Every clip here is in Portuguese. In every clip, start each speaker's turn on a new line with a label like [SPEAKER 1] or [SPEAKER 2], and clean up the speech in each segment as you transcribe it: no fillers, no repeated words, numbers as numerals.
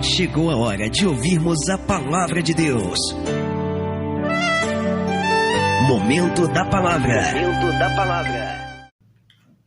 [SPEAKER 1] Chegou a hora de ouvirmos a Palavra de Deus. Momento da Palavra. Momento da Palavra.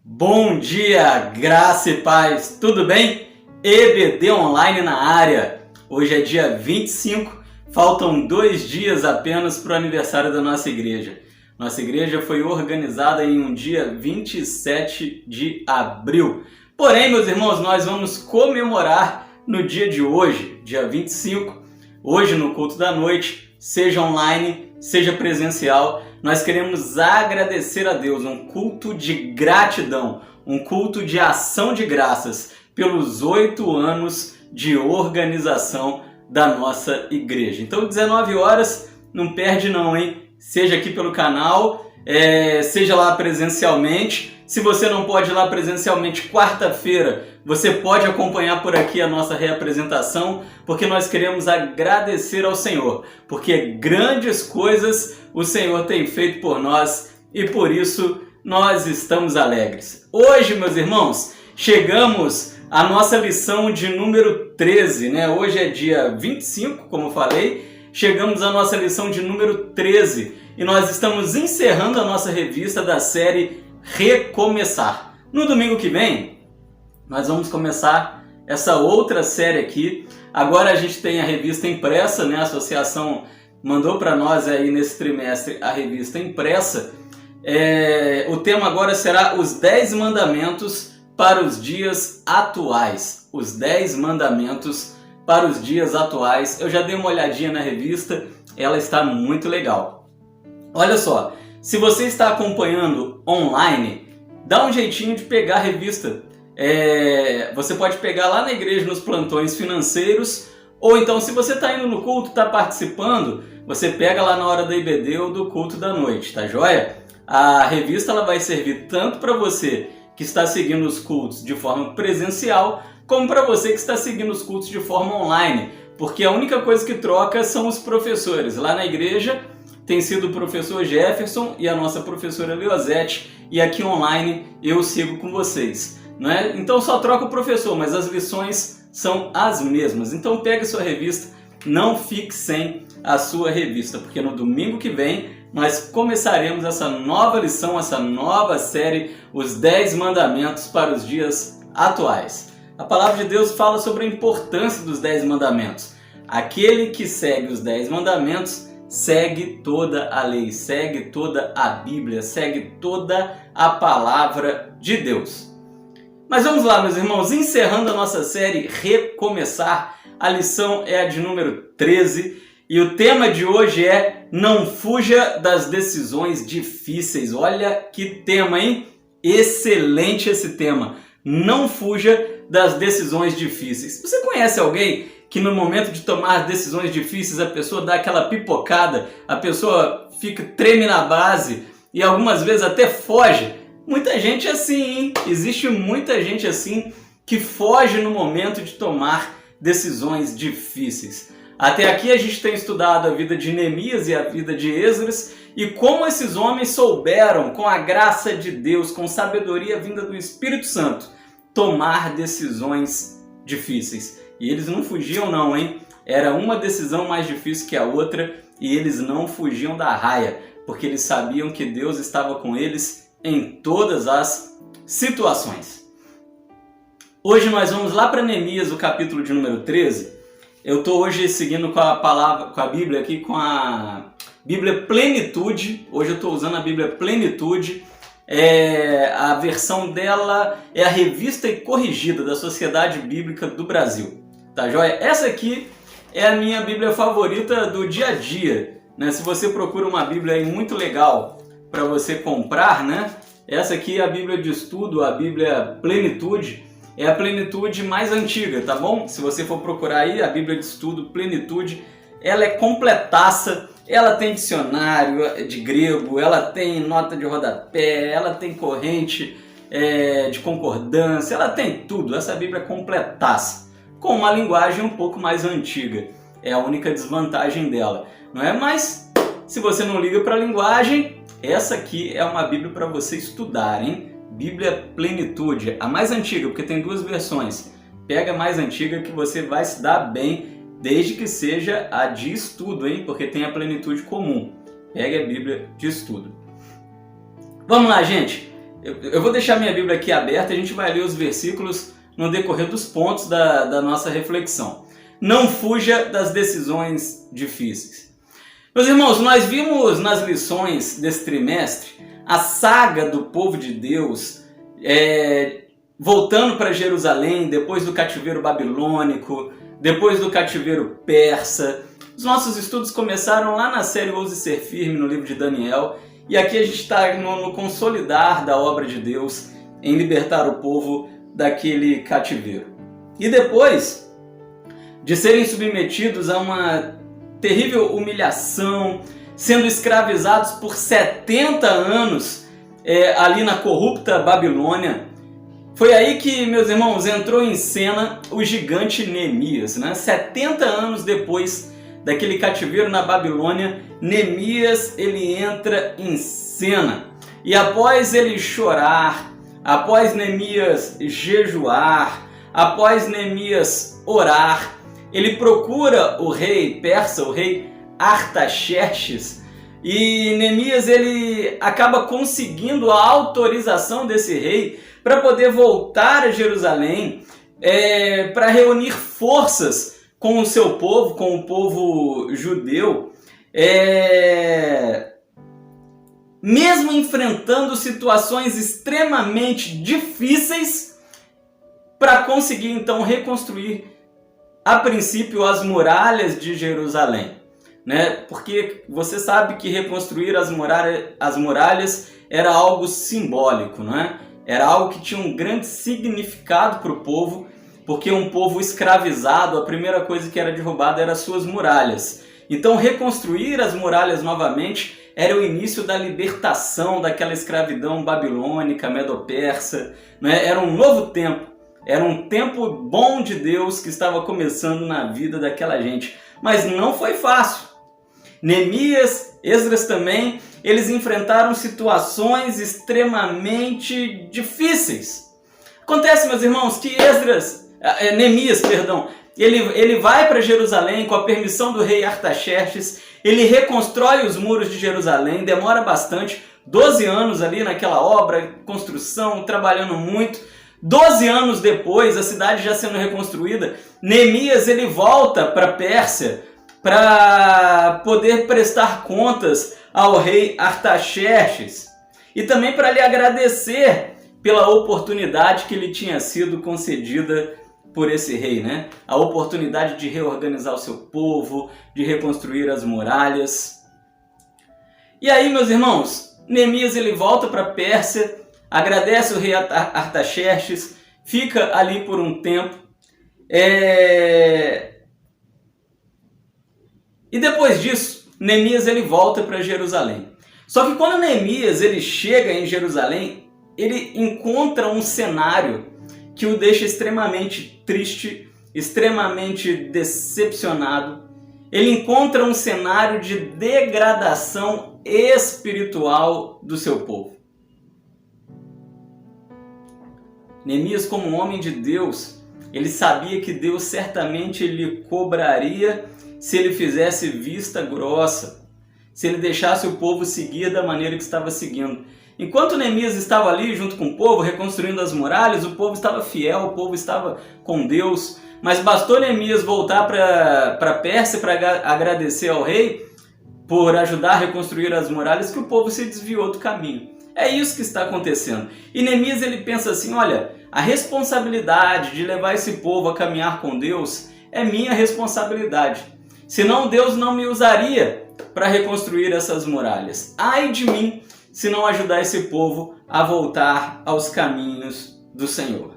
[SPEAKER 2] Bom dia, graça e paz, tudo bem? EBD Online na área. Hoje é dia 25, faltam 2 dias apenas para o aniversário da nossa igreja. Nossa igreja foi organizada em um dia 27 de abril. Porém, meus irmãos, nós vamos comemorar no dia de hoje, dia 25, hoje no culto da noite, seja online, seja presencial, nós queremos agradecer a Deus, um culto de gratidão, um culto de ação de graças pelos 8 anos de organização da nossa igreja. Então, 19 horas, não perde não, hein? Seja aqui pelo canal, seja lá presencialmente. Se você não pode ir lá presencialmente, quarta-feira, você pode acompanhar por aqui a nossa reapresentação, porque nós queremos agradecer ao Senhor, porque grandes coisas o Senhor tem feito por nós e por isso nós estamos alegres. Hoje, meus irmãos, chegamos à nossa lição de número 13, né? Hoje é dia 25, como eu falei, chegamos à nossa lição de número 13 e nós estamos encerrando a nossa revista da série Recomeçar. No domingo que vem, nós vamos começar essa outra série aqui. Agora a gente tem a revista impressa, né? A associação mandou para nós aí nesse trimestre a revista impressa. O tema agora será os 10 mandamentos para os dias atuais. Os 10 mandamentos para os dias atuais. Eu já dei uma olhadinha na revista, ela está muito legal. Olha só, se você está acompanhando online, dá um jeitinho de pegar a revista. Você pode pegar lá na igreja nos plantões financeiros, ou então se você está indo no culto, está participando, você pega lá na hora da IBD ou do culto da noite, tá joia? A revista ela vai servir tanto para você que está seguindo os cultos de forma presencial, como para você que está seguindo os cultos de forma online, porque a única coisa que troca são os professores. Lá na igreja tem sido o professor Jefferson e a nossa professora Leozete, e aqui online eu sigo com vocês, não é? Então só troca o professor, mas as lições são as mesmas. Então pegue sua revista, não fique sem a sua revista, porque no domingo que vem nós começaremos essa nova lição, essa nova série, os 10 mandamentos para os dias atuais. A palavra de Deus fala sobre a importância dos 10 mandamentos. Aquele que segue os 10 mandamentos segue toda a lei, segue toda a Bíblia, segue toda a palavra de Deus. Mas vamos lá, meus irmãos, encerrando a nossa série Recomeçar, a lição é a de número 13 e o tema de hoje é Não fuja das decisões difíceis. Olha que tema, hein? Excelente esse tema. Não fuja das decisões difíceis. Você conhece alguém que no momento de tomar decisões difíceis a pessoa dá aquela pipocada, a pessoa treme na base e algumas vezes até foge? Muita gente é assim, hein? Existe muita gente assim que foge no momento de tomar decisões difíceis. Até aqui a gente tem estudado a vida de Neemias e a vida de Esdras e como esses homens souberam, com a graça de Deus, com sabedoria vinda do Espírito Santo, tomar decisões difíceis. E eles não fugiam não, hein? Era uma decisão mais difícil que a outra e eles não fugiam da raia, porque eles sabiam que Deus estava com eles em todas as situações. Hoje nós vamos lá para Neemias, o capítulo de número 13. Eu estou hoje seguindo com a palavra, com a Bíblia aqui, com a Bíblia Plenitude. Hoje eu estou usando a Bíblia Plenitude. A versão dela é a Revista e Corrigida da Sociedade Bíblica do Brasil. Tá joia? Essa aqui é a minha Bíblia favorita do dia a dia, né? Se você procura uma Bíblia aí muito legal para você comprar, né? Essa aqui é a Bíblia de estudo, a Bíblia Plenitude. É a Plenitude mais antiga, tá bom? Se você for procurar aí a Bíblia de estudo Plenitude, ela é completaça. Ela tem dicionário de grego, ela tem nota de rodapé, ela tem corrente de concordância, ela tem tudo. Essa Bíblia é completaça, com uma linguagem um pouco mais antiga. É a única desvantagem dela, não é? Mas se você não liga para a linguagem, essa aqui é uma Bíblia para você estudar, hein? Bíblia Plenitude, a mais antiga, porque tem 2 versões. Pega a mais antiga que você vai se dar bem, desde que seja a de estudo, hein? Porque tem a plenitude comum. Pega a Bíblia de estudo. Vamos lá, gente. Eu vou deixar minha Bíblia aqui aberta, a gente vai ler os versículos no decorrer dos pontos da nossa reflexão. Não fuja das decisões difíceis. Meus irmãos, nós vimos nas lições desse trimestre a saga do povo de Deus voltando para Jerusalém depois do cativeiro babilônico, depois do cativeiro persa. Os nossos estudos começaram lá na série Ouse Ser Firme, no livro de Daniel, e aqui a gente está no consolidar da obra de Deus em libertar o povo daquele cativeiro. E depois de serem submetidos a uma terrível humilhação, sendo escravizados por 70 anos ali na corrupta Babilônia, foi aí que, meus irmãos, entrou em cena o gigante Neemias, né? 70 anos depois daquele cativeiro na Babilônia, Neemias ele entra em cena. E após ele chorar, após Neemias jejuar, após Neemias orar, ele procura o rei persa, o rei Artaxerxes, e Neemias ele acaba conseguindo a autorização desse rei para poder voltar a Jerusalém, para reunir forças com o seu povo, com o povo judeu, mesmo enfrentando situações extremamente difíceis, para conseguir então reconstruir, a princípio, as muralhas de Jerusalém, né? Porque você sabe que reconstruir as muralhas era algo simbólico, né? Era algo que tinha um grande significado para o povo, porque um povo escravizado, a primeira coisa que era derrubada eram as suas muralhas. Então reconstruir as muralhas novamente era o início da libertação daquela escravidão babilônica, medo-persa, né? Era um novo tempo, era um tempo bom de Deus que estava começando na vida daquela gente. Mas não foi fácil. Neemias, Esdras também, eles enfrentaram situações extremamente difíceis. Acontece, meus irmãos, que Neemias, ele vai para Jerusalém com a permissão do rei Artaxerxes, ele reconstrói os muros de Jerusalém, demora bastante, 12 anos ali naquela obra, construção, trabalhando muito. 12 anos depois, a cidade já sendo reconstruída, Neemias ele volta para a Pérsia para poder prestar contas ao rei Artaxerxes e também para lhe agradecer pela oportunidade que lhe tinha sido concedida por esse rei, né? A oportunidade de reorganizar o seu povo, de reconstruir as muralhas. E aí, meus irmãos, Neemias ele volta para a Pérsia, agradece o rei Artaxerxes, fica ali por um tempo, e depois disso, Neemias ele volta para Jerusalém. Só que quando Neemias ele chega em Jerusalém, ele encontra um cenário que o deixa extremamente triste, extremamente decepcionado. Ele encontra um cenário de degradação espiritual do seu povo. Neemias, como um homem de Deus, ele sabia que Deus certamente lhe cobraria se ele fizesse vista grossa, se ele deixasse o povo seguir da maneira que estava seguindo. Enquanto Neemias estava ali junto com o povo, reconstruindo as muralhas, o povo estava fiel, o povo estava com Deus, mas bastou Neemias voltar para a Pérsia para agradecer ao rei por ajudar a reconstruir as muralhas, que o povo se desviou do caminho. É isso que está acontecendo. E Neemias ele pensa assim, olha, a responsabilidade de levar esse povo a caminhar com Deus é minha responsabilidade. Senão Deus não me usaria para reconstruir essas muralhas. Ai de mim se não ajudar esse povo a voltar aos caminhos do Senhor.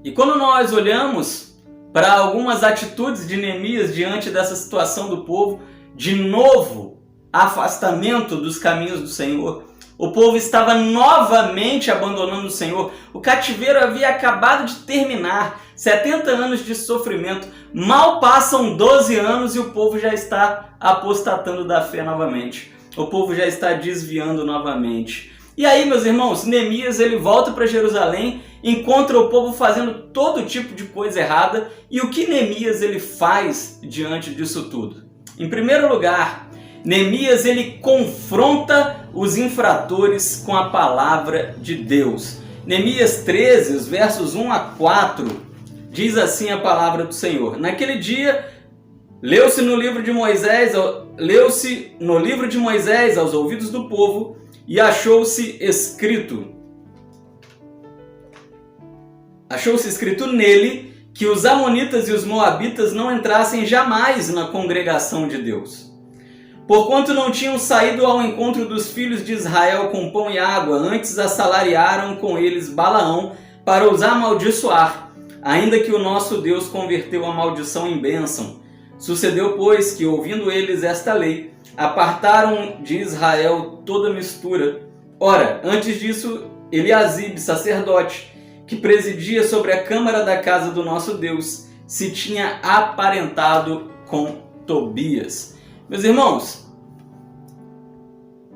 [SPEAKER 2] E quando nós olhamos para algumas atitudes de Neemias diante dessa situação do povo, de novo afastamento dos caminhos do Senhor, o povo estava novamente abandonando o Senhor. O cativeiro havia acabado de terminar. 70 anos de sofrimento. Mal passam 12 anos e o povo já está apostatando da fé novamente. O povo já está desviando novamente. E aí, meus irmãos, Neemias ele volta para Jerusalém, encontra o povo fazendo todo tipo de coisa errada. E o que Neemias ele faz diante disso tudo? Em primeiro lugar, Neemias ele confronta os infratores com a palavra de Deus. Neemias 13, os versos 1 a 4, diz assim a palavra do Senhor. Naquele dia, leu-se no livro de Moisés aos ouvidos do povo e achou-se escrito nele que os amonitas e os moabitas não entrassem jamais na congregação de Deus, porquanto não tinham saído ao encontro dos filhos de Israel com pão e água, antes assalariaram com eles Balaão para os amaldiçoar, ainda que o nosso Deus converteu a maldição em bênção. Sucedeu, pois, que, ouvindo eles esta lei, apartaram de Israel toda mistura. Ora, antes disso, Eliasibe, sacerdote, que presidia sobre a câmara da casa do nosso Deus, se tinha aparentado com Tobias. Meus irmãos,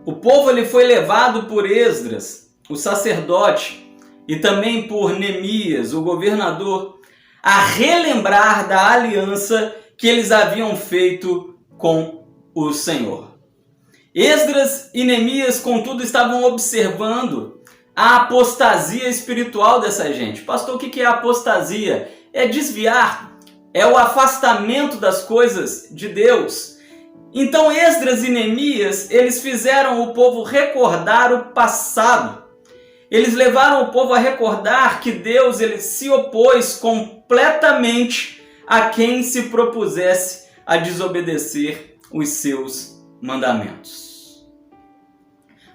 [SPEAKER 2] o povo ele foi levado por Esdras, o sacerdote, e também por Neemias, o governador, a relembrar da aliança que eles haviam feito com o Senhor. Esdras e Neemias, contudo, estavam observando a apostasia espiritual dessa gente. Pastor, o que é apostasia? É desviar, é o afastamento das coisas de Deus. Então Esdras e Neemias, eles fizeram o povo recordar o passado. Eles levaram o povo a recordar que Deus ele se opôs completamente a quem se propusesse a desobedecer os seus mandamentos.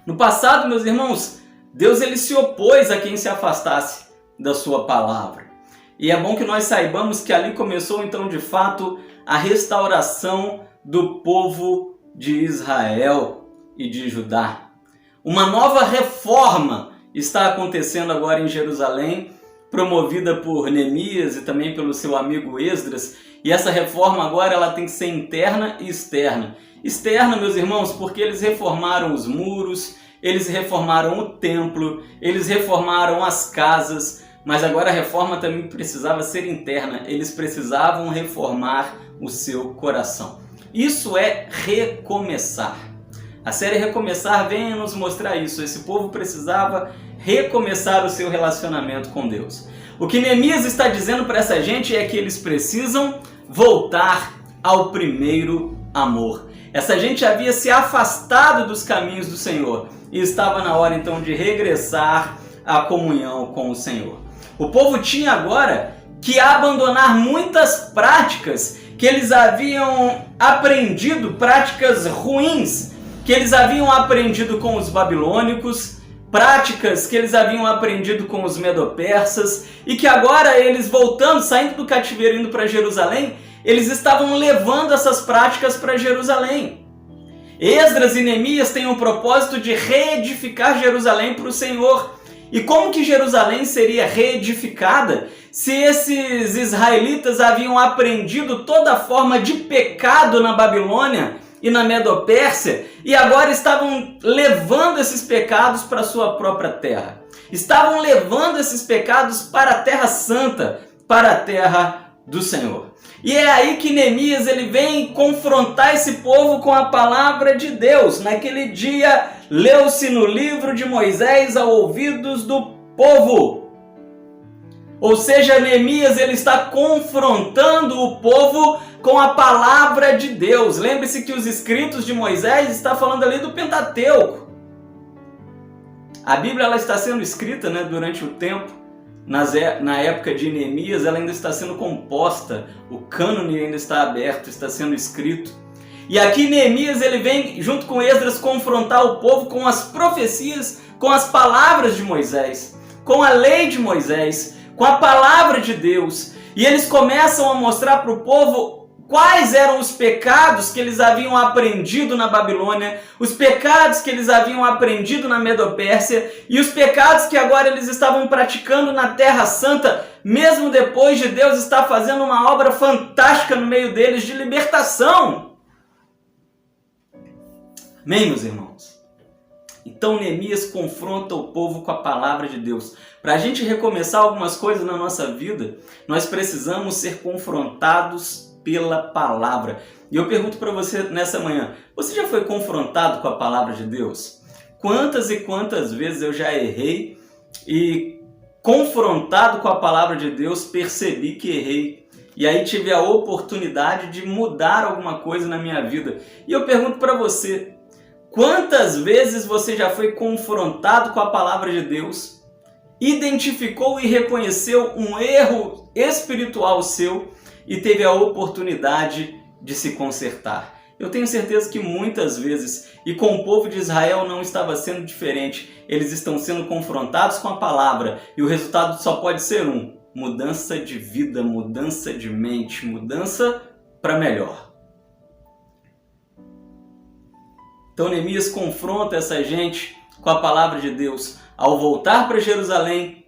[SPEAKER 2] No passado, meus irmãos, Deus ele se opôs a quem se afastasse da sua palavra. E é bom que nós saibamos que ali começou então de fato a restauração do povo de Israel e de Judá. Uma nova reforma está acontecendo agora em Jerusalém, promovida por Neemias e também pelo seu amigo Esdras. E essa reforma agora ela tem que ser interna e externa. Externa, meus irmãos, porque eles reformaram os muros, eles reformaram o templo, eles reformaram as casas, mas agora a reforma também precisava ser interna. Eles precisavam reformar o seu coração. Isso é recomeçar. A série Recomeçar vem nos mostrar isso. Esse povo precisava recomeçar o seu relacionamento com Deus. O que Neemias está dizendo para essa gente é que eles precisam voltar ao primeiro amor. Essa gente havia se afastado dos caminhos do Senhor e estava na hora então de regressar à comunhão com o Senhor. O povo tinha agora que abandonar muitas práticas que eles haviam aprendido, práticas ruins, que eles haviam aprendido com os babilônicos, práticas que eles haviam aprendido com os medo-persas, e que agora eles voltando, saindo do cativeiro, indo para Jerusalém, eles estavam levando essas práticas para Jerusalém. Esdras e Neemias têm o propósito de reedificar Jerusalém para o Senhor. E como que Jerusalém seria reedificada se esses israelitas haviam aprendido toda forma de pecado na Babilônia e na Medo-Pérsia e agora estavam levando esses pecados para a sua própria terra? Estavam levando esses pecados para a Terra Santa, para a terra do Senhor. E é aí que Neemias ele vem confrontar esse povo com a palavra de Deus. Naquele dia, leu-se no livro de Moisés aos ouvidos do povo. Ou seja, Neemias ele está confrontando o povo com a palavra de Deus. Lembre-se que os escritos de Moisés está falando ali do Pentateuco. A Bíblia ela está sendo escrita, durante o tempo. Na época de Neemias, ela ainda está sendo composta, o cânone ainda está aberto, está sendo escrito. E aqui Neemias ele vem, junto com Esdras, confrontar o povo com as profecias, com as palavras de Moisés, com a lei de Moisés, com a palavra de Deus. E eles começam a mostrar para o povo quais eram os pecados que eles haviam aprendido na Babilônia, os pecados que eles haviam aprendido na Medo-Pérsia e os pecados que agora eles estavam praticando na Terra Santa, mesmo depois de Deus estar fazendo uma obra fantástica no meio deles de libertação. Amém, meus irmãos? Então Neemias confronta o povo com a palavra de Deus. Para a gente recomeçar algumas coisas na nossa vida, nós precisamos ser confrontados pela palavra. E eu pergunto para você nessa manhã, você já foi confrontado com a palavra de Deus? Quantas e quantas vezes eu já errei e, confrontado com a palavra de Deus, percebi que errei. E aí tive a oportunidade de mudar alguma coisa na minha vida. E eu pergunto para você, quantas vezes você já foi confrontado com a palavra de Deus, identificou e reconheceu um erro espiritual seu e teve a oportunidade de se consertar? Eu tenho certeza que muitas vezes, e com o povo de Israel não estava sendo diferente, eles estão sendo confrontados com a palavra e o resultado só pode ser um: mudança de vida, mudança de mente, mudança para melhor. Então Neemias confronta essa gente com a palavra de Deus. Ao voltar para Jerusalém,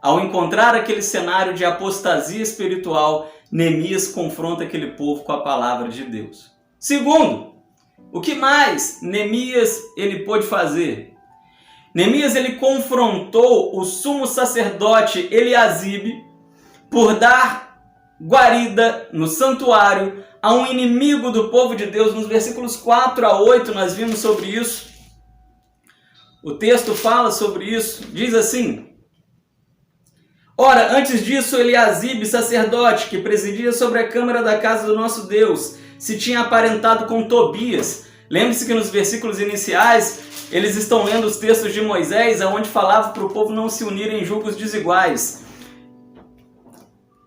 [SPEAKER 2] ao encontrar aquele cenário de apostasia espiritual, Neemias confronta aquele povo com a palavra de Deus. Segundo, o que mais Neemias ele pôde fazer? Neemias ele confrontou o sumo sacerdote Eliasibe por dar guarida no santuário a um inimigo do povo de Deus. Nos versículos 4 a 8 nós vimos sobre isso. O texto fala sobre isso, diz assim: Ora, antes disso, Eliasibe, sacerdote, que presidia sobre a câmara da casa do nosso Deus, se tinha aparentado com Tobias. Lembre-se que nos versículos iniciais, eles estão lendo os textos de Moisés, onde falava para o povo não se unir em julgos desiguais.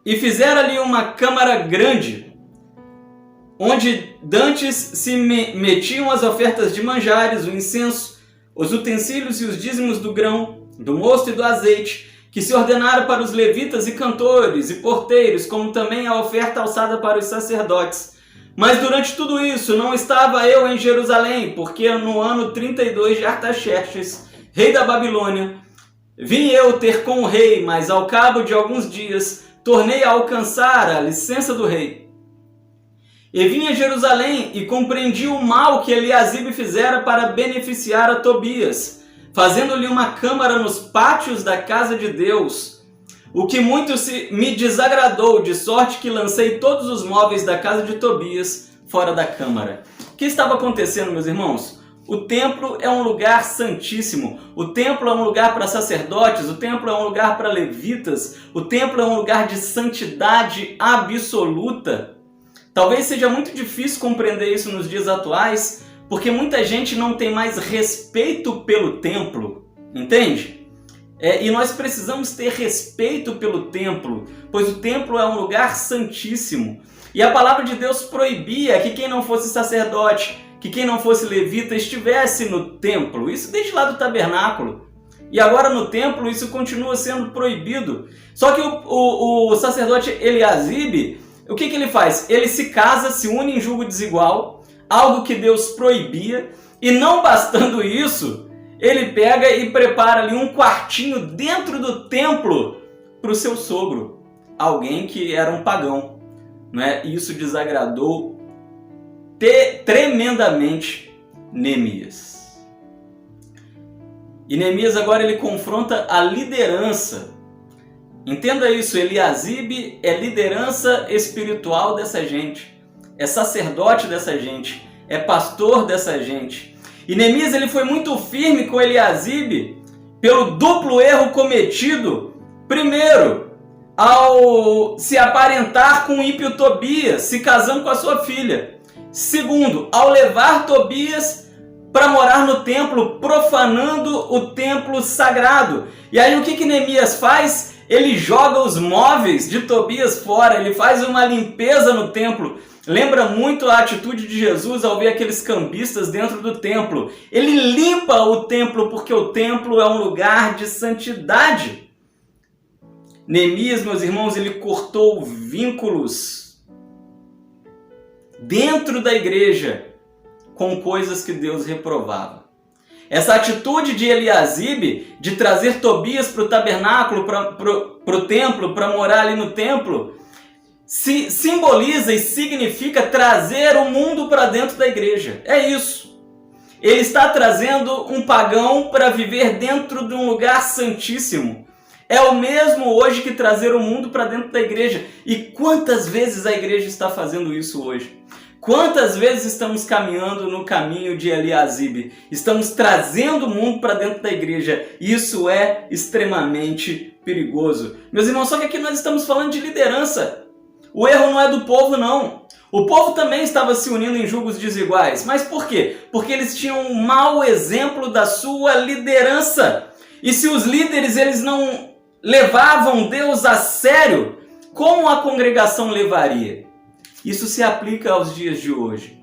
[SPEAKER 2] E fizeram ali uma câmara grande, onde dantes se metiam as ofertas de manjares, o incenso, os utensílios e os dízimos do grão, do mosto e do azeite, que se ordenaram para os levitas e cantores e porteiros, como também a oferta alçada para os sacerdotes. Mas durante tudo isso não estava eu em Jerusalém, porque no ano 32 de Artaxerxes, rei da Babilônia, vim eu ter com o rei, mas ao cabo de alguns dias tornei a alcançar a licença do rei. E vim a Jerusalém e compreendi o mal que Eliasibe fizera para beneficiar a Tobias, fazendo-lhe uma câmara nos pátios da casa de Deus, o que muito me desagradou, de sorte que lancei todos os móveis da casa de Tobias fora da câmara. O que estava acontecendo, meus irmãos? O templo é um lugar santíssimo, o templo é um lugar para sacerdotes, o templo é um lugar para levitas, o templo é um lugar de santidade absoluta. Talvez seja muito difícil compreender isso nos dias atuais, porque muita gente não tem mais respeito pelo templo, entende? E nós precisamos ter respeito pelo templo, pois o templo é um lugar santíssimo. E a palavra de Deus proibia que quem não fosse sacerdote, que quem não fosse levita estivesse no templo. Isso desde lá do tabernáculo. E agora no templo isso continua sendo proibido. Só que o sacerdote Eliasibe, o que ele faz? Ele se casa, se une em julgo desigual, algo que Deus proibia, e não bastando isso, ele pega e prepara ali um quartinho dentro do templo para o seu sogro, alguém que era um pagão, não é? Isso desagradou tremendamente Neemias. E Neemias agora ele confronta a liderança. Entenda isso, Eliasibe é liderança espiritual dessa gente, é sacerdote dessa gente, é pastor dessa gente. E Neemias ele foi muito firme com Eliasibe pelo duplo erro cometido. Primeiro, ao se aparentar com o ímpio Tobias, se casando com a sua filha. Segundo, ao levar Tobias para morar no templo, profanando o templo sagrado. E aí o que Neemias faz? Ele joga os móveis de Tobias fora, ele faz uma limpeza no templo. Lembra muito a atitude de Jesus ao ver aqueles cambistas dentro do templo. Ele limpa o templo porque o templo é um lugar de santidade. Neemias, meus irmãos, ele cortou vínculos dentro da igreja com coisas que Deus reprovava. Essa atitude de Eliasibe de trazer Tobias para o tabernáculo, para o templo, para morar ali no templo, simboliza e significa trazer o mundo para dentro da igreja. É isso. Ele está trazendo um pagão para viver dentro de um lugar santíssimo. É o mesmo hoje que trazer o mundo para dentro da igreja. E quantas vezes a igreja está fazendo isso hoje? Quantas vezes estamos caminhando no caminho de Eliasibe? Estamos trazendo o mundo para dentro da igreja. Isso é extremamente perigoso. Meus irmãos, só que aqui nós estamos falando de liderança. O erro não é do povo, não. O povo também estava se unindo em julgos desiguais. Mas por quê? Porque eles tinham um mau exemplo da sua liderança. E se os líderes eles não levavam Deus a sério, como a congregação levaria? Isso se aplica aos dias de hoje.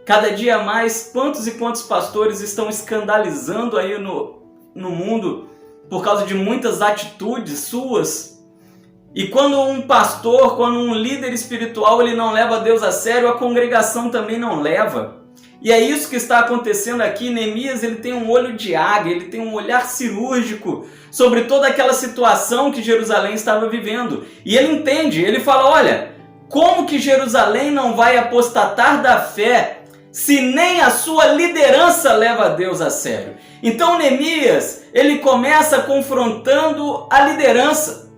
[SPEAKER 2] Cada dia mais, quantos e quantos pastores estão escandalizando aí no mundo por causa de muitas atitudes suas. E quando um pastor, quando um líder espiritual, ele não leva Deus a sério, a congregação também não leva. E é isso que está acontecendo aqui. Neemias, ele tem um olho de águia, ele tem um olhar cirúrgico sobre toda aquela situação que Jerusalém estava vivendo. E ele entende, ele fala, olha, como que Jerusalém não vai apostatar da fé se nem a sua liderança leva Deus a sério? Então Neemias, ele começa confrontando a liderança.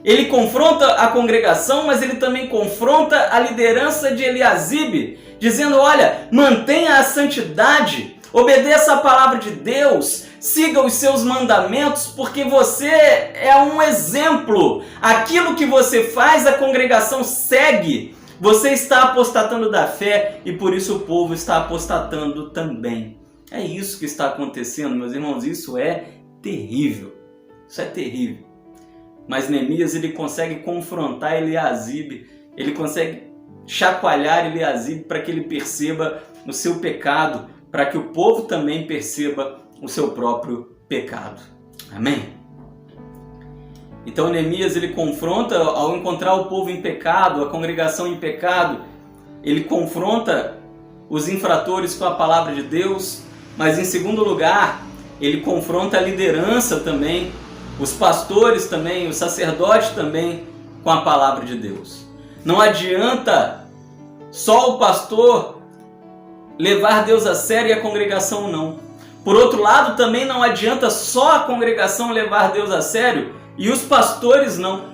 [SPEAKER 2] Ele confronta a congregação, mas ele também confronta a liderança de Eliasibe, dizendo, olha, mantenha a santidade, obedeça a palavra de Deus, siga os seus mandamentos, porque você é um exemplo. Aquilo que você faz, a congregação segue. Você está apostatando da fé e por isso o povo está apostatando também. É isso que está acontecendo, meus irmãos. Isso é terrível. Isso é terrível. Mas Neemias, ele consegue confrontar Eliasibe, ele consegue chacoalhar Eliasibe para que ele perceba o seu pecado, para que o povo também perceba o seu próprio pecado. Amém? Então Neemias, ele confronta, ao encontrar o povo em pecado, a congregação em pecado, ele confronta os infratores com a palavra de Deus, mas em segundo lugar, ele confronta a liderança também, os pastores também, os sacerdotes também, com a palavra de Deus. Não adianta só o pastor levar Deus a sério e a congregação não. Por outro lado, também não adianta só a congregação levar Deus a sério e os pastores não.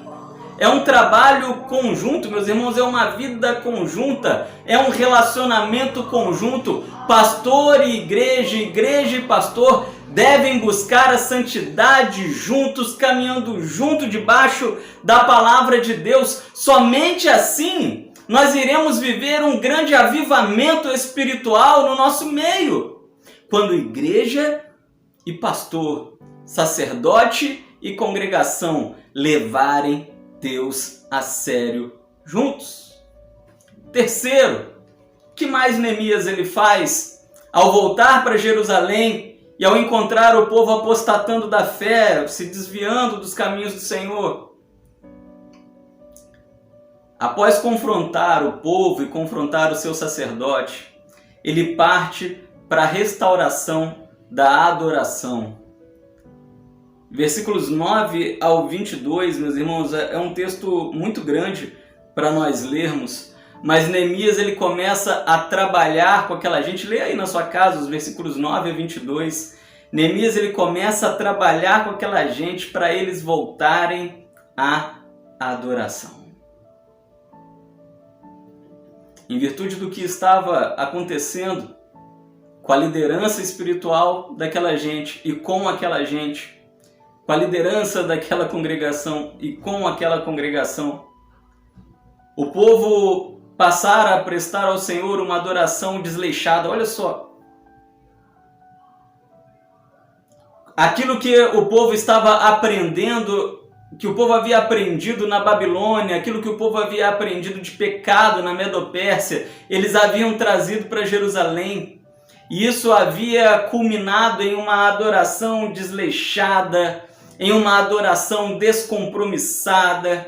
[SPEAKER 2] É um trabalho conjunto, meus irmãos, é uma vida conjunta, é um relacionamento conjunto. Pastor e igreja e pastor devem buscar a santidade juntos, caminhando junto debaixo da palavra de Deus. Somente assim nós iremos viver um grande avivamento espiritual no nosso meio. Quando igreja e pastor, sacerdote e congregação levarem Deus a sério juntos. Terceiro, o que mais Neemias ele faz ao voltar para Jerusalém e ao encontrar o povo apostatando da fé, se desviando dos caminhos do Senhor? Após confrontar o povo e confrontar o seu sacerdote, ele parte para a restauração da adoração. Versículos 9 ao 22, meus irmãos, é um texto muito grande para nós lermos, mas Neemias ele começa a trabalhar com aquela gente. Leia aí na sua casa os versículos 9 a 22. Neemias ele começa a trabalhar com aquela gente para eles voltarem à adoração. Em virtude do que estava acontecendo com a liderança espiritual daquela gente e com aquela gente, com a liderança daquela congregação e com aquela congregação, o povo passara a prestar ao Senhor uma adoração desleixada. Olha só, aquilo que o povo estava aprendendo, que o povo havia aprendido na Babilônia, aquilo que o povo havia aprendido de pecado na Medopérsia, eles haviam trazido para Jerusalém. E isso havia culminado em uma adoração desleixada, em uma adoração descompromissada.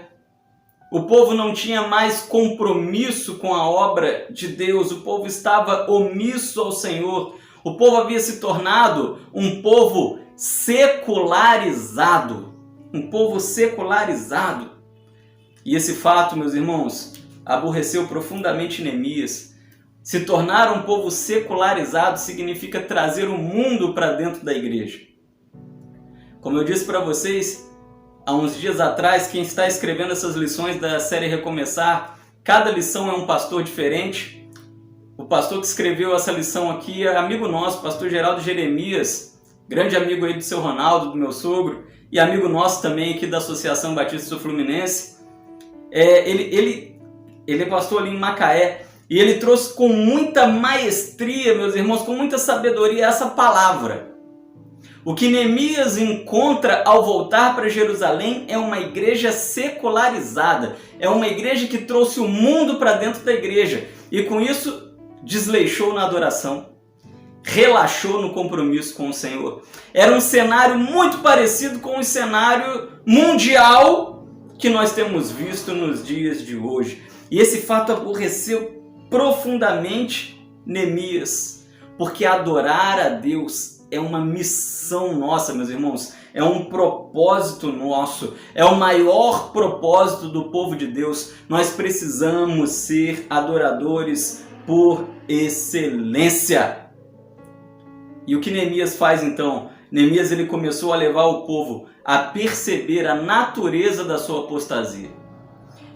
[SPEAKER 2] O povo não tinha mais compromisso com a obra de Deus, o povo estava omisso ao Senhor. O povo havia se tornado um povo secularizado. Um povo secularizado. E esse fato, meus irmãos, aborreceu profundamente Neemias, Se tornar um povo secularizado significa trazer o mundo para dentro da igreja. Como eu disse para vocês há uns dias atrás, quem está escrevendo essas lições da série Recomeçar, cada lição é um pastor diferente. O pastor que escreveu essa lição aqui é amigo nosso, pastor Geraldo Jeremias, grande amigo aí do seu Ronaldo, do meu sogro, e amigo nosso também aqui da Associação Batista do Fluminense. Ele é pastor ali em Macaé, e ele trouxe com muita maestria, meus irmãos, com muita sabedoria essa palavra. O que Neemias encontra ao voltar para Jerusalém é uma igreja secularizada, é uma igreja que trouxe o mundo para dentro da igreja, e com isso desleixou na adoração, relaxou no compromisso com o Senhor. Era um cenário muito parecido com o cenário mundial que nós temos visto nos dias de hoje. E esse fato aborreceu profundamente Neemias, porque adorar a Deus é uma missão nossa, meus irmãos, é um propósito nosso, é o maior propósito do povo de Deus. Nós precisamos ser adoradores por excelência. E o que Neemias faz então? Neemias ele começou a levar o povo a perceber a natureza da sua apostasia.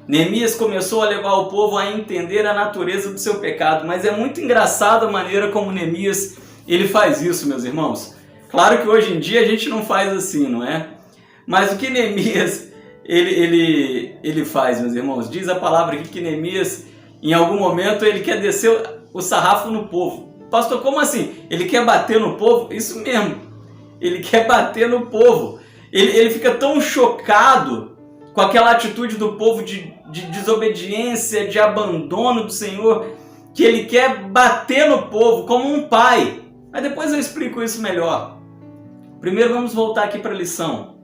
[SPEAKER 2] Neemias começou a levar o povo a entender a natureza do seu pecado, mas é muito engraçado a maneira como Neemias ele faz isso, meus irmãos. Claro que hoje em dia a gente não faz assim, não é? Mas o que Neemias ele faz, meus irmãos? Diz a palavra aqui que Neemias, em algum momento, ele quer descer o sarrafo no povo. Pastor, como assim? Ele quer bater no povo? Isso mesmo, ele quer bater no povo. Ele fica tão chocado com aquela atitude do povo de desobediência, de abandono do Senhor, que ele quer bater no povo como um pai. Mas depois eu explico isso melhor. Primeiro vamos voltar aqui para a lição.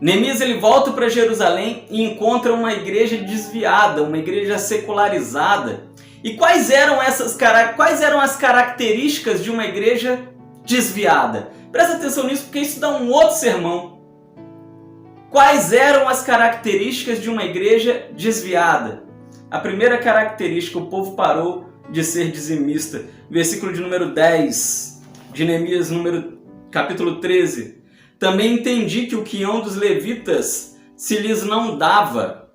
[SPEAKER 2] Neemias ele volta para Jerusalém e encontra uma igreja desviada, uma igreja secularizada. E quais eram as características de uma igreja desviada? Presta atenção nisso, porque isso dá um outro sermão. Quais eram as características de uma igreja desviada? A primeira característica, o povo parou de ser dizimista. Versículo de número 10 de Neemias, capítulo 13. Também entendi que o quião dos levitas se lhes não dava,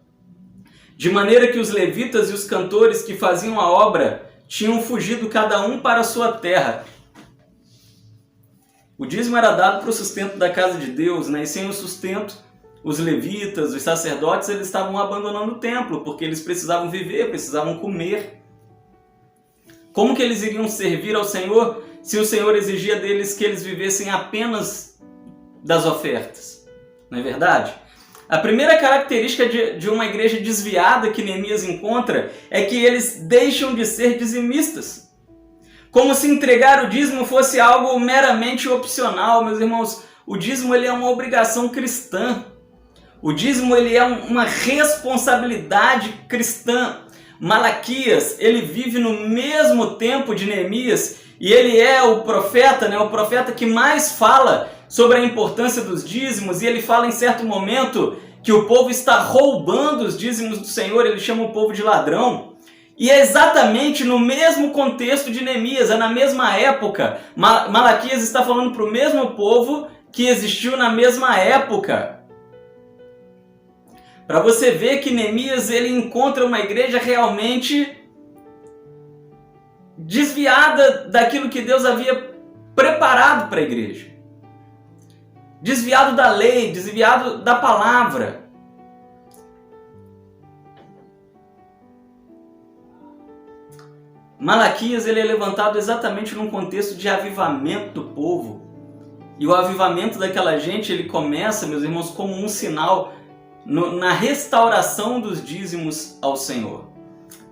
[SPEAKER 2] de maneira que os levitas e os cantores que faziam a obra tinham fugido cada um para a sua terra. O dízimo era dado para o sustento da casa de Deus, né? E sem o sustento, os levitas, os sacerdotes, eles estavam abandonando o templo, porque eles precisavam viver, precisavam comer. Como que eles iriam servir ao Senhor se o Senhor exigia deles que eles vivessem apenas das ofertas? Não é verdade? A primeira característica de uma igreja desviada que Neemias encontra é que eles deixam de ser dizimistas. Como se entregar o dízimo fosse algo meramente opcional, meus irmãos. O dízimo ele é uma obrigação cristã. O dízimo ele é uma responsabilidade cristã. Malaquias, ele vive no mesmo tempo de Neemias e ele é o profeta, né? O profeta que mais fala sobre a importância dos dízimos, e ele fala em certo momento que o povo está roubando os dízimos do Senhor, ele chama o povo de ladrão. E é exatamente no mesmo contexto de Neemias, é na mesma época. Malaquias está falando para o mesmo povo que existiu na mesma época. Para você ver que Neemias ele encontra uma igreja realmente desviada daquilo que Deus havia preparado para a igreja. Desviado da lei, desviado da palavra. Malaquias ele é levantado exatamente num contexto de avivamento do povo. E o avivamento daquela gente ele começa, meus irmãos, como um sinal na restauração dos dízimos ao Senhor.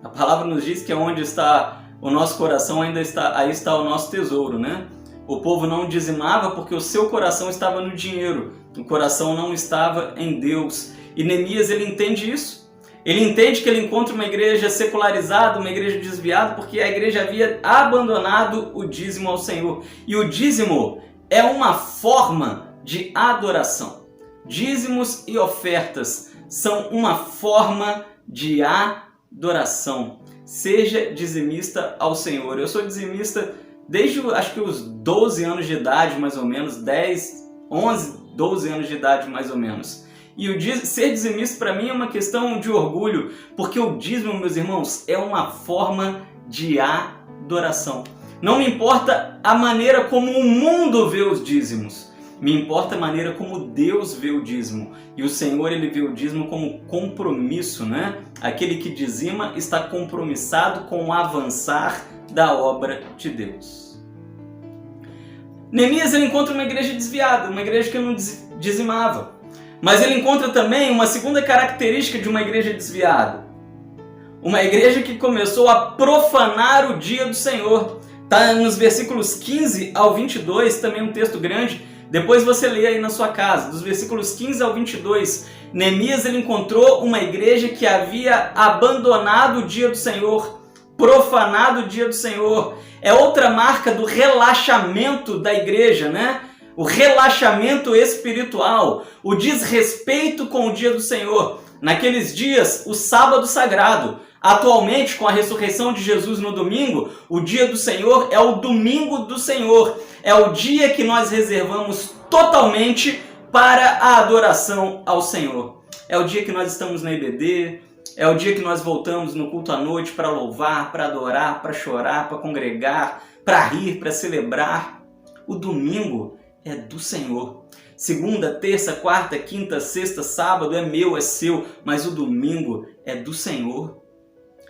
[SPEAKER 2] A palavra nos diz que é onde está o nosso coração, aí está o nosso tesouro, né? O povo não dizimava porque o seu coração estava no dinheiro, o coração não estava em Deus. E Neemias ele entende isso. Ele entende que ele encontra uma igreja secularizada, uma igreja desviada, porque a igreja havia abandonado o dízimo ao Senhor. E o dízimo é uma forma de adoração. Dízimos e ofertas são uma forma de adoração. seja dizimista ao Senhor. Eu sou dizimista desde, acho que os 12 anos de idade, mais ou menos, 10, 11, 12 anos de idade, mais ou menos. E ser dizimista para mim é uma questão de orgulho, porque o dízimo, meus irmãos, é uma forma de adoração. Não me importa a maneira como o mundo vê os dízimos, me importa a maneira como Deus vê o dízimo. E o Senhor, ele vê o dízimo como compromisso, né? Aquele que dizima está compromissado com o avançar da obra de Deus. Neemias, ele encontra uma igreja desviada, uma igreja que não dizimava. Mas ele encontra também uma segunda característica de uma igreja desviada. Uma igreja que começou a profanar o dia do Senhor. Está nos versículos 15 ao 22, também um texto grande. Depois você lê aí na sua casa, dos versículos 15 ao 22. Neemias, ele encontrou uma igreja que havia abandonado o dia do Senhor, profanado o dia do Senhor. É outra marca do relaxamento da igreja, né? O relaxamento espiritual, o desrespeito com o dia do Senhor. Naqueles dias, o sábado sagrado. Atualmente, com a ressurreição de Jesus no domingo, o dia do Senhor é o domingo do Senhor. É o dia que nós reservamos totalmente para a adoração ao Senhor. É o dia que nós estamos na EBD, é o dia que nós voltamos no culto à noite para louvar, para adorar, para chorar, para congregar, para rir, para celebrar. O domingo é do Senhor. Segunda, terça, quarta, quinta, sexta, sábado é meu, é seu, mas o domingo é do Senhor.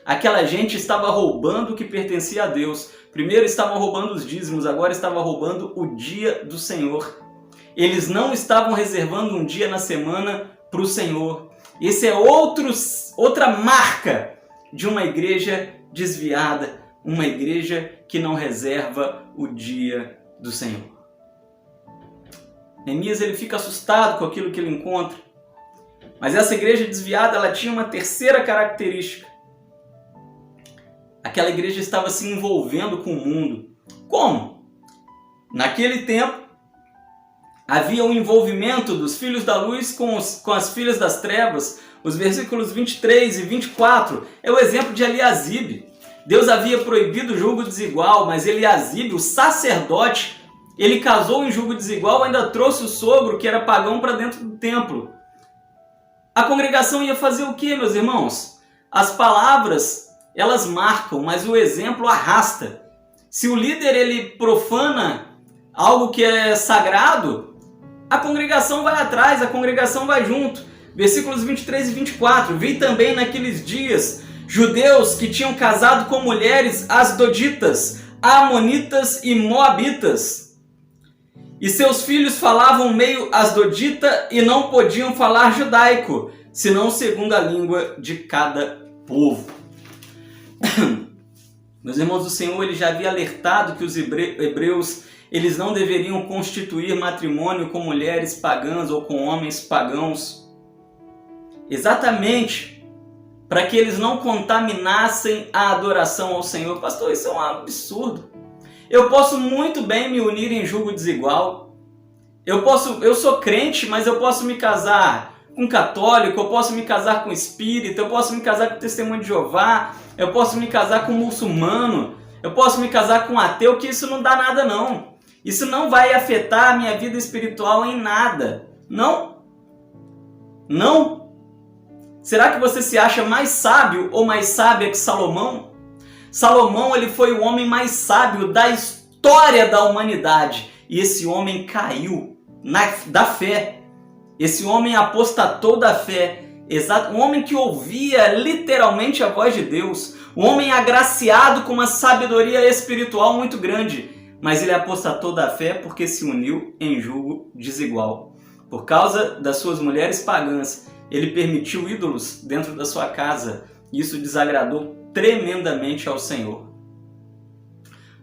[SPEAKER 2] Aquela gente estava roubando o que pertencia a Deus. Primeiro estavam roubando os dízimos, agora estavam roubando o dia do Senhor. Eles não estavam reservando um dia na semana para o Senhor. Esse é outra marca de uma igreja desviada, uma igreja que não reserva o dia do Senhor. Neemias, ele fica assustado com aquilo que ele encontra. Mas essa igreja desviada, ela tinha uma terceira característica. Aquela igreja estava se envolvendo com o mundo. Como? Naquele tempo, havia um envolvimento dos filhos da luz com as filhas das trevas. Os versículos 23 e 24 é o exemplo de Eliasibe. Deus havia proibido o julgo desigual, mas Eliasibe, o sacerdote, ele casou em julgo desigual, ainda trouxe o sogro, que era pagão, para dentro do templo. A congregação ia fazer o quê, meus irmãos? As palavras, elas marcam, mas o exemplo arrasta. Se o líder, ele profana algo que é sagrado, a congregação vai atrás, a congregação vai junto. Versículos 23 e 24. Vi também naqueles dias judeus que tinham casado com mulheres asdoditas, amonitas e moabitas. E seus filhos falavam meio asdodita e não podiam falar judaico, senão segundo a língua de cada povo. Meus irmãos, o Senhor, ele já havia alertado que os hebreus, eles não deveriam constituir matrimônio com mulheres pagãs ou com homens pagãos, exatamente para que eles não contaminassem a adoração ao Senhor. Pastor, isso é um absurdo. Eu posso muito bem me unir em julgo desigual. Eu sou crente, mas eu posso me casar com católico, eu posso me casar com espírita, eu posso me casar com testemunho de Jeová, eu posso me casar com muçulmano, eu posso me casar com ateu, que isso não dá nada não. Isso não vai afetar a minha vida espiritual em nada. Não. Não. Será que você se acha mais sábio ou mais sábia que Salomão? Salomão, ele foi o homem mais sábio da história da humanidade. E esse homem caiu da fé. Esse homem apostatou da fé. Exato, um homem que ouvia literalmente a voz de Deus. Um homem agraciado com uma sabedoria espiritual muito grande. Mas ele apostatou da fé porque se uniu em julgo desigual. Por causa das suas mulheres pagãs, ele permitiu ídolos dentro da sua casa. Isso desagradou tremendamente ao Senhor.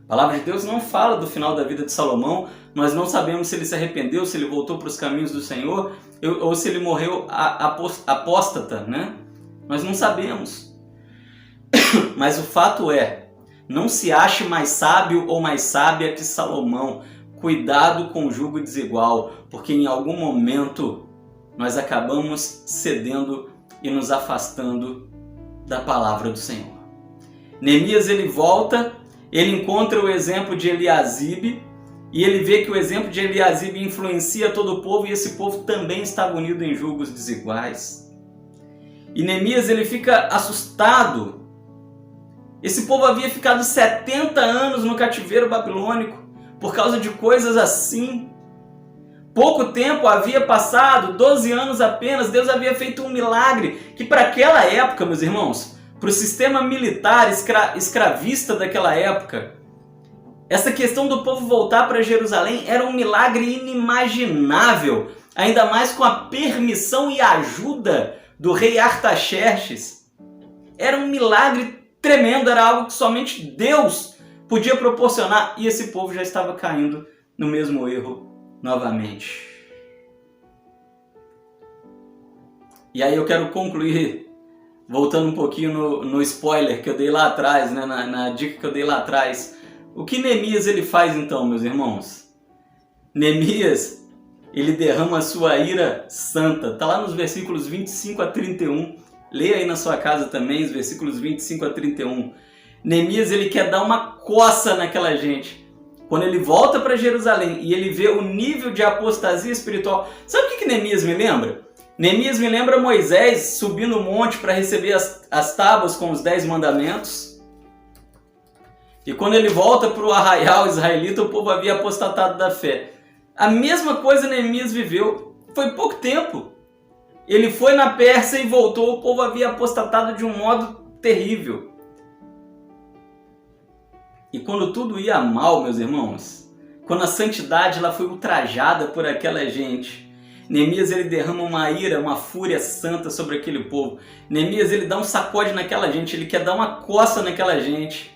[SPEAKER 2] A palavra de Deus não fala do final da vida de Salomão. Nós não sabemos se ele se arrependeu, se ele voltou para os caminhos do Senhor, ou se ele morreu apóstata, né? Nós não sabemos. Mas o fato é, não se ache mais sábio ou mais sábia que Salomão. Cuidado com o jugo desigual, porque em algum momento nós acabamos cedendo e nos afastando da palavra do Senhor. Neemias ele volta, ele encontra o exemplo de Eliasibe, e ele vê que o exemplo de Eliasibe influencia todo o povo, e esse povo também estava unido em julgos desiguais. E Neemias ele fica assustado. Esse povo havia ficado 70 anos no cativeiro babilônico por causa de coisas assim. Pouco tempo havia passado, 12 anos apenas, Deus havia feito um milagre que para aquela época, meus irmãos, para o sistema militar escravista daquela época, essa questão do povo voltar para Jerusalém era um milagre inimaginável, ainda mais com a permissão e ajuda do rei Artaxerxes. Era um milagre tremendo, era algo que somente Deus podia proporcionar, e esse povo já estava caindo no mesmo erro novamente. E aí eu quero concluir voltando um pouquinho no spoiler que eu dei lá atrás, né, na dica que eu dei lá atrás. O que Neemias ele faz então, meus irmãos? Neemias, ele derrama a sua ira santa. Está lá nos versículos 25 a 31. Leia aí na sua casa também os versículos 25 a 31. Neemias ele quer dar uma coça naquela gente. Quando ele volta para Jerusalém e ele vê o nível de apostasia espiritual. Sabe o que Neemias me lembra? Neemias me lembra Moisés subindo o monte para receber as tábuas com os 10 mandamentos. E quando ele volta para o arraial israelita, o povo havia apostatado da fé. A mesma coisa Neemias viveu. Foi pouco tempo. Ele foi na Pérsia e voltou, o povo havia apostatado de um modo terrível. E quando tudo ia mal, meus irmãos, quando a santidade ela foi ultrajada por aquela gente, Neemias ele derrama uma ira, uma fúria santa sobre aquele povo. Neemias ele dá um sacode naquela gente, ele quer dar uma coça naquela gente.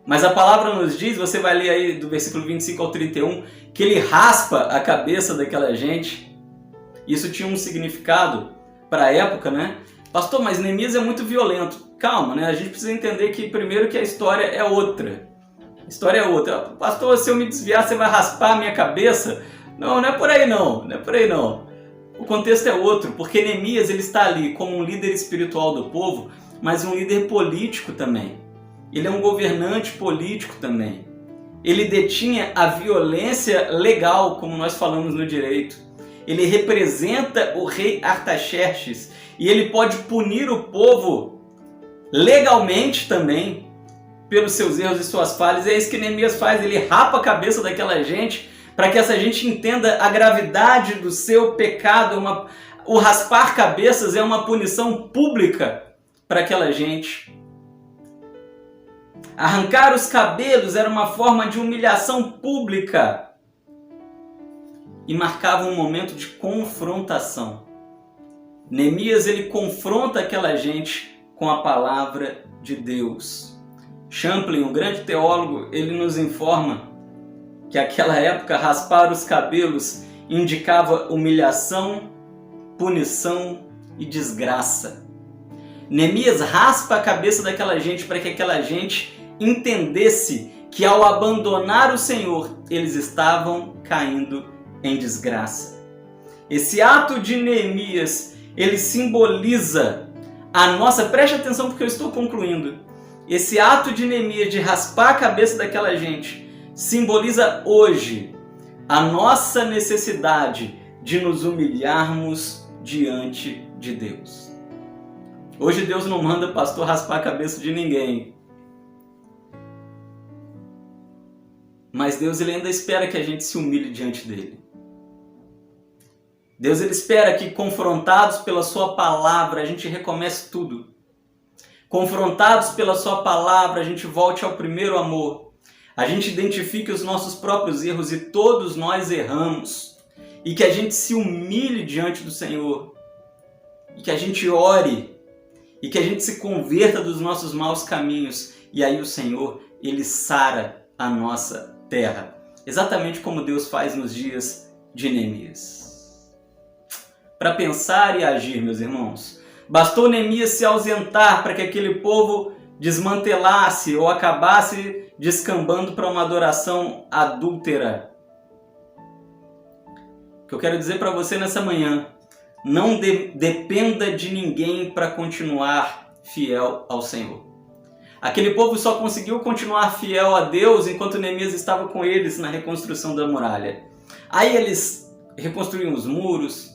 [SPEAKER 2] Mas a palavra nos diz, você vai ler aí do versículo 25 ao 31, que ele raspa a cabeça daquela gente. Isso tinha um significado para a época, né? Pastor, mas Neemias é muito violento. Calma, né? A gente precisa entender que primeiro que a história é outra. A história é outra. Pastor, se eu me desviar, você vai raspar a minha cabeça? Não, não é por aí não. Não é por aí não. O contexto é outro, porque Neemias ele está ali como um líder espiritual do povo, mas um líder político também. Ele é um governante político também. Ele detinha a violência legal, como nós falamos no direito. Ele representa o rei Artaxerxes e ele pode punir o povo legalmente também pelos seus erros e suas falhas. É isso que Neemias faz, ele rapa a cabeça daquela gente para que essa gente entenda a gravidade do seu pecado. O raspar cabeças é uma punição pública para aquela gente. Arrancar os cabelos era uma forma de humilhação pública e marcava um momento de confrontação. Neemias ele confronta aquela gente com a palavra de Deus. Champlin, um grande teólogo, ele nos informa que naquela época raspar os cabelos indicava humilhação, punição e desgraça. Neemias raspa a cabeça daquela gente para que aquela gente entendesse que ao abandonar o Senhor, eles estavam caindo em desgraça. Esse ato de Neemias, ele simboliza a nossa, preste atenção porque eu estou concluindo, esse ato de Neemias de raspar a cabeça daquela gente, simboliza hoje a nossa necessidade de nos humilharmos diante de Deus. Hoje Deus não manda pastor raspar a cabeça de ninguém. Mas Deus ele ainda espera que a gente se humilhe diante dele. Deus ele espera que, confrontados pela sua palavra, a gente recomece tudo. Confrontados pela sua palavra, a gente volte ao primeiro amor. A gente identifique os nossos próprios erros, e todos nós erramos. E que a gente se humilhe diante do Senhor. E que a gente ore. E que a gente se converta dos nossos maus caminhos. E aí o Senhor, ele sara a nossa terra. Exatamente como Deus faz nos dias de Neemias. Para pensar e agir, meus irmãos. Bastou Neemias se ausentar para que aquele povo desmantelasse ou acabasse descambando para uma adoração adúltera. O que eu quero dizer para você nessa manhã, não dependa de ninguém para continuar fiel ao Senhor. Aquele povo só conseguiu continuar fiel a Deus enquanto Neemias estava com eles na reconstrução da muralha. Aí eles reconstruíam os muros,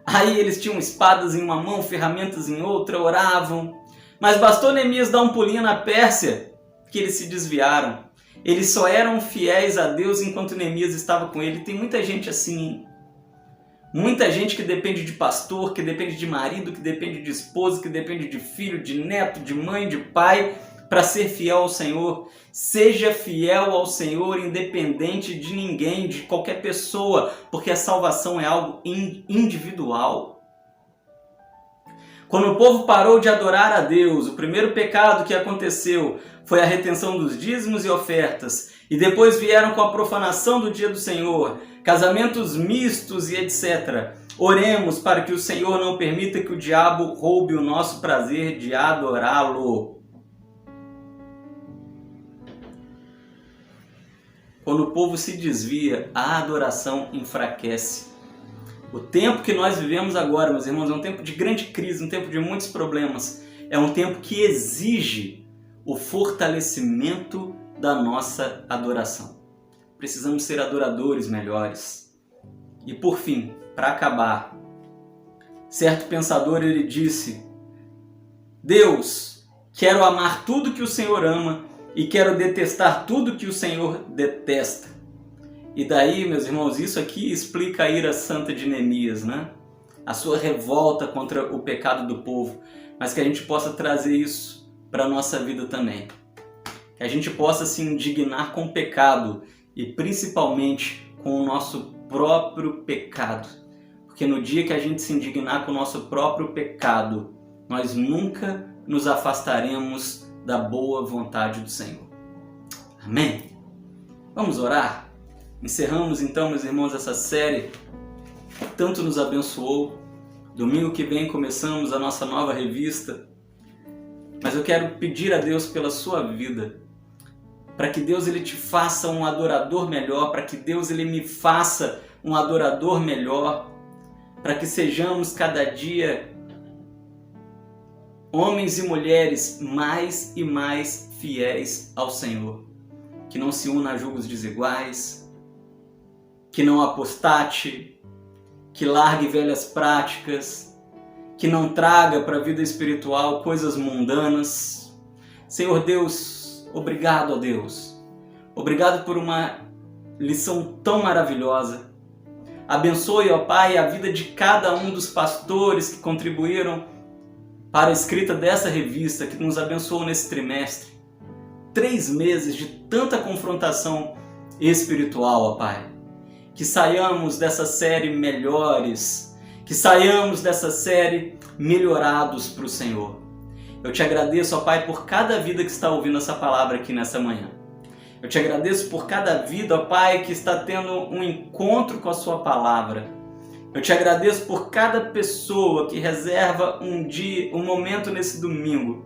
[SPEAKER 2] aí eles tinham espadas em uma mão, ferramentas em outra, oravam. Mas bastou Neemias dar um pulinho na Pérsia que eles se desviaram. Eles só eram fiéis a Deus enquanto Neemias estava com ele. Tem muita gente assim, hein? Muita gente que depende de pastor, que depende de marido, que depende de esposa, que depende de filho, de neto, de mãe, de pai, para ser fiel ao Senhor. Seja fiel ao Senhor, independente de ninguém, de qualquer pessoa, porque a salvação é algo individual. Quando o povo parou de adorar a Deus, o primeiro pecado que aconteceu foi a retenção dos dízimos e ofertas, e depois vieram com a profanação do dia do Senhor, casamentos mistos e etc. Oremos para que o Senhor não permita que o diabo roube o nosso prazer de adorá-lo. Quando o povo se desvia, a adoração enfraquece. O tempo que nós vivemos agora, meus irmãos, é um tempo de grande crise, um tempo de muitos problemas. É um tempo que exige o fortalecimento da nossa adoração. Precisamos ser adoradores melhores. E por fim, para acabar, certo pensador ele disse: Deus, quero amar tudo que o Senhor ama e quero detestar tudo que o Senhor detesta. E daí, meus irmãos, isso aqui explica a ira santa de Neemias, né? A sua revolta contra o pecado do povo, mas que a gente possa trazer isso para a nossa vida também. Que a gente possa se indignar com o pecado e principalmente com o nosso próprio pecado. Porque no dia que a gente se indignar com o nosso próprio pecado, nós nunca nos afastaremos da boa vontade do Senhor. Amém? Vamos orar? Encerramos então, meus irmãos, essa série que tanto nos abençoou. Domingo que vem começamos a nossa nova revista. Mas eu quero pedir a Deus pela sua vida, para que Deus ele te faça um adorador melhor, para que Deus ele me faça um adorador melhor, para que sejamos cada dia homens e mulheres mais e mais fiéis ao Senhor, que não se una a julgos desiguais, que não apostate, que largue velhas práticas, que não traga para a vida espiritual coisas mundanas. Senhor Deus, obrigado a Deus. Obrigado por uma lição tão maravilhosa. Abençoe, ó Pai, a vida de cada um dos pastores que contribuíram para a escrita dessa revista, que nos abençoou nesse trimestre. 3 meses de tanta confrontação espiritual, ó Pai. Que saiamos dessa série melhores, que saiamos dessa série melhorados para o Senhor. Eu te agradeço, ó Pai, por cada vida que está ouvindo essa palavra aqui nessa manhã. Eu te agradeço por cada vida, ó Pai, que está tendo um encontro com a sua palavra. Eu te agradeço por cada pessoa que reserva um momento nesse domingo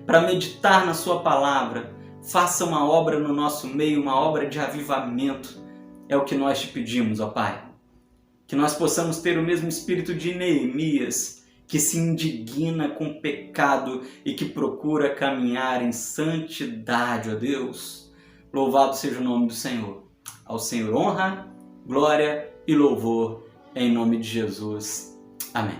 [SPEAKER 2] para meditar na sua palavra. Faça uma obra no nosso meio, uma obra de avivamento. É o que nós te pedimos, ó Pai. Que nós possamos ter o mesmo espírito de Neemias, que se indigna com o pecado e que procura caminhar em santidade, ó Deus. Louvado seja o nome do Senhor. Ao Senhor honra, glória e louvor, em nome de Jesus. Amém.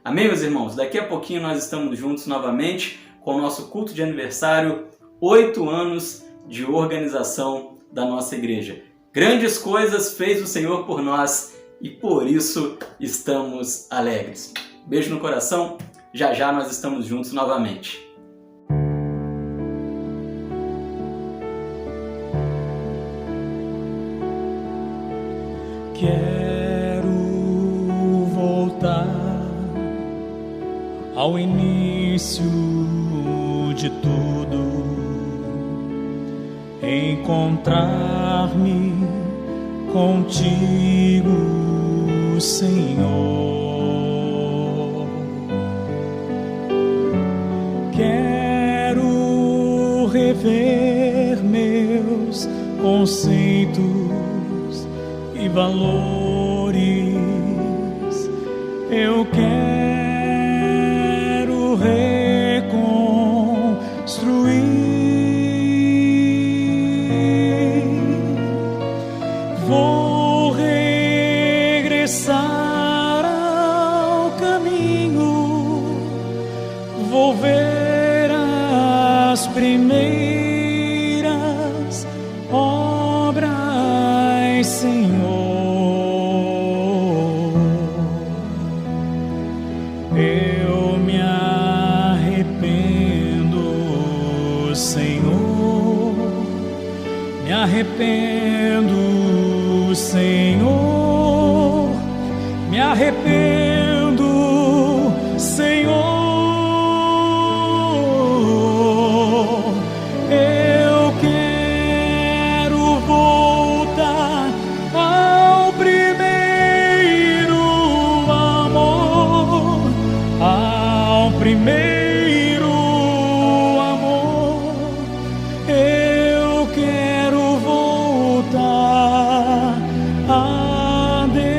[SPEAKER 2] Amém, meus irmãos? Daqui a pouquinho nós estamos juntos novamente com o nosso culto de aniversário, 8 anos de organização da nossa igreja. Grandes coisas fez o Senhor por nós e por isso estamos alegres. Beijo no coração, já já nós estamos juntos novamente.
[SPEAKER 3] Quero voltar ao início de tudo, encontrar-me contigo, Senhor. Quero rever meus conceitos e valores. Eu quero reconstruir vou ver as primeiras obras, Senhor. Eu me arrependo, Senhor. Me arrependo, Senhor. Me arrependo, Senhor. Eu quero voltar ao primeiro amor, ao primeiro amor. Eu quero voltar a Deus.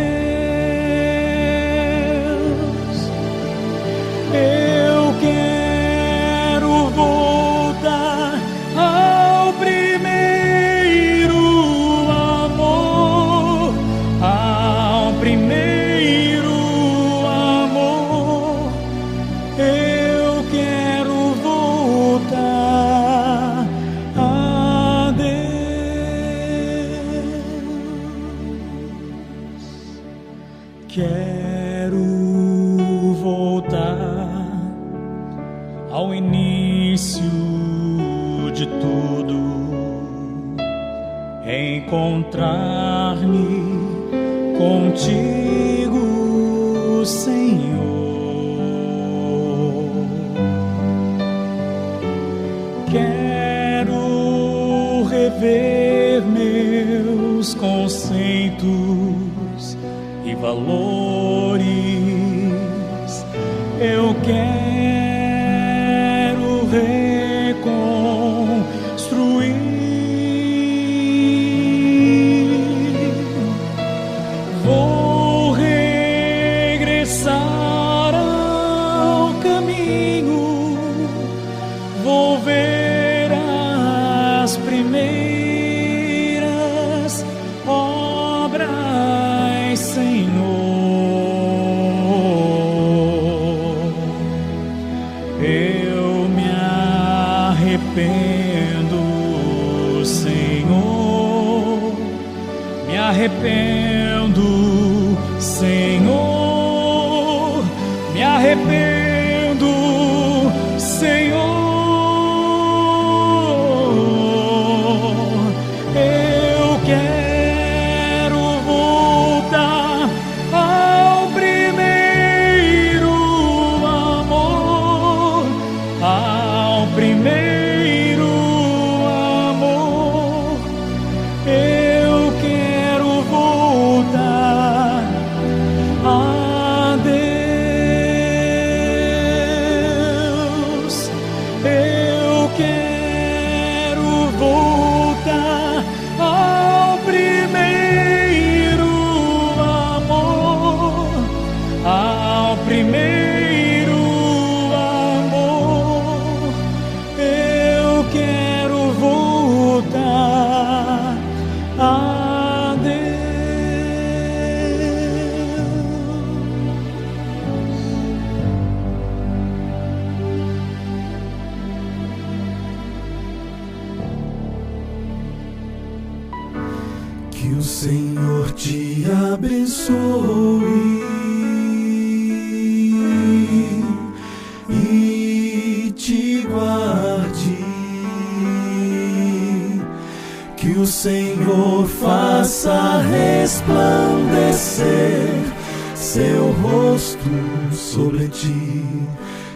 [SPEAKER 3] Eu quero voltar ao primeiro amor, ao primeiro amor. Eu quero voltar a Deus. Quero voltar ao início de tudo, encontrar-me contigo, Senhor. Quero rever meus conceitos e valores. Eu quero reconstruir. Vou regressar ao caminho. Vou ver as primeiras obras, Senhor. Eu me arrependo, Senhor. Me arrependo, Senhor. Me arrependo, Senhor. Eu quero voltar ao primeiro amor, ao primeiro amor. Eu quero voltar a Deus. Eu quero voltar ao primeiro amor, ao primeiro amor. Eu quero voltar a Deus.
[SPEAKER 4] Que o Senhor te abençoe e te guarde. Que o Senhor faça resplandecer seu rosto sobre ti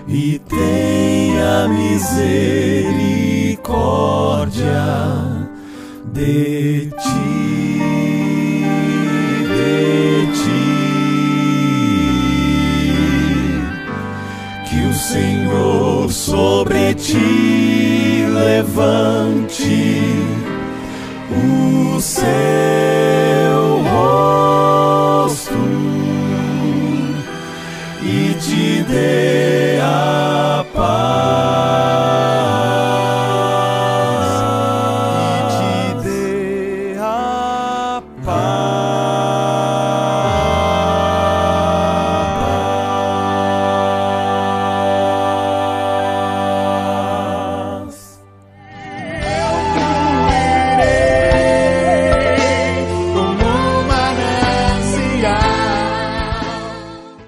[SPEAKER 4] e tenha misericórdia de ti, de ti. Que o Senhor sobre ti levante o seu rosto e te dê